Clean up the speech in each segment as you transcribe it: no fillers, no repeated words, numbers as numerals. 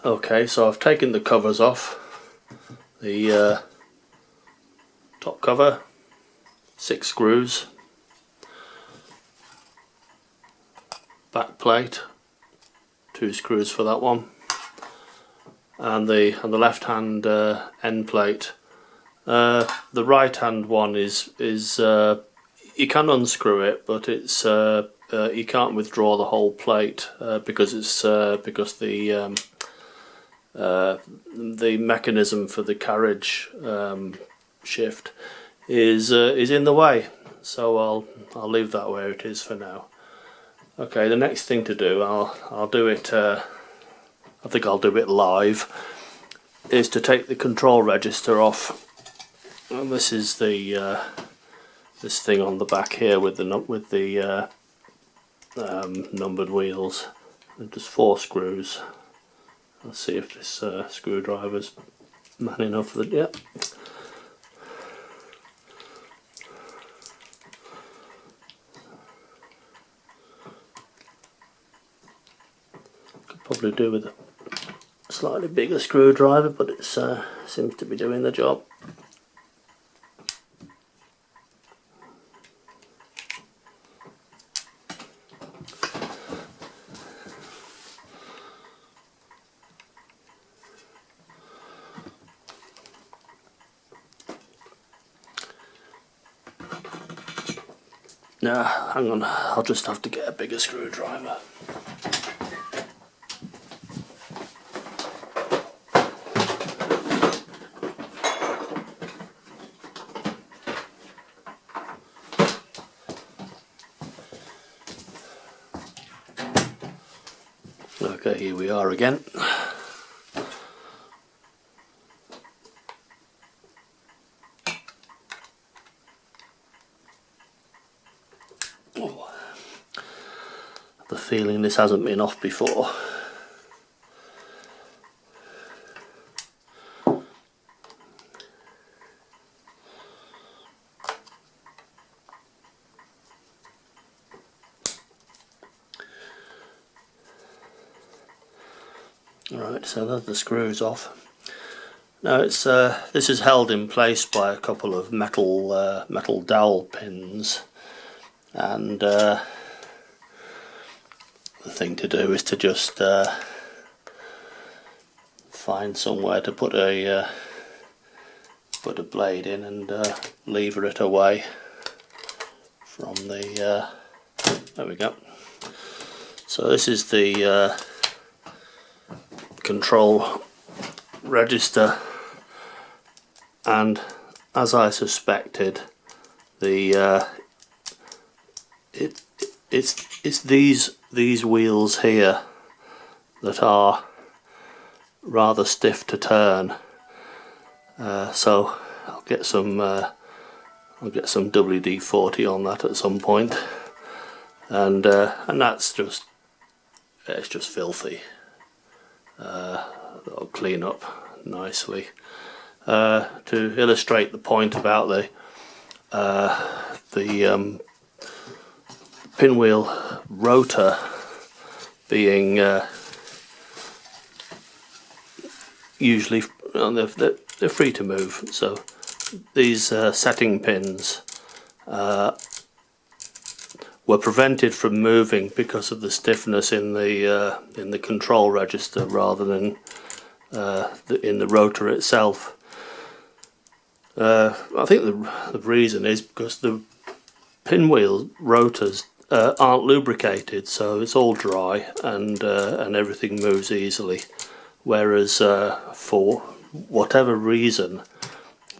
Okay, so I've taken the covers off. The top cover, 6 screws, back plate, 2 screws for that one, and the left hand end plate. The right hand one is you can unscrew it, but it's you can't withdraw the whole plate because the mechanism for the carriage shift is in the way, so I'll leave that where it is for now. Okay, the next thing to do, I'll do it. I think I'll do it live. Is to take the control register off. And this is the this thing on the back here with the numbered wheels. And just 4 screws. Let's see if this screwdriver's man enough that, yep. Could probably do with a slightly bigger screwdriver, but it seems to be doing the job. Nah, hang on, I'll just have to get a bigger screwdriver. Okay, here we are again. Oh, the feeling this hasn't been off before. Alright, so there's the screws off. Now it's this is held in place by a couple of metal dowel pins, and the thing to do is to just find somewhere to put a blade in and lever it away from the there we go. So this is the control register, and as I suspected, the it's these wheels here that are rather stiff to turn. So I'll get some WD-40 on that at some point, and that's just filthy. That'll clean up nicely. To illustrate the point about the pinwheel rotor being usually they're free to move, so these setting pins were prevented from moving because of the stiffness in the control register rather than in the rotor itself. I think the reason is because the pinwheel rotors aren't lubricated, so it's all dry and everything moves easily. Whereas for whatever reason,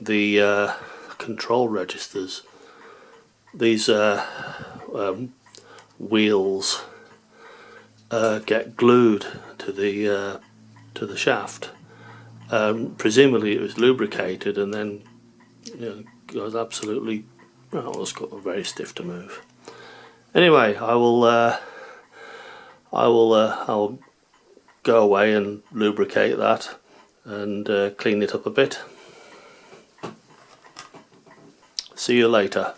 the control registers, these wheels get glued to the shaft. Presumably it was lubricated and then goes absolutely, well, it's got very stiff to move. Anyway, I'll go away and lubricate that and clean it up a bit. See you later.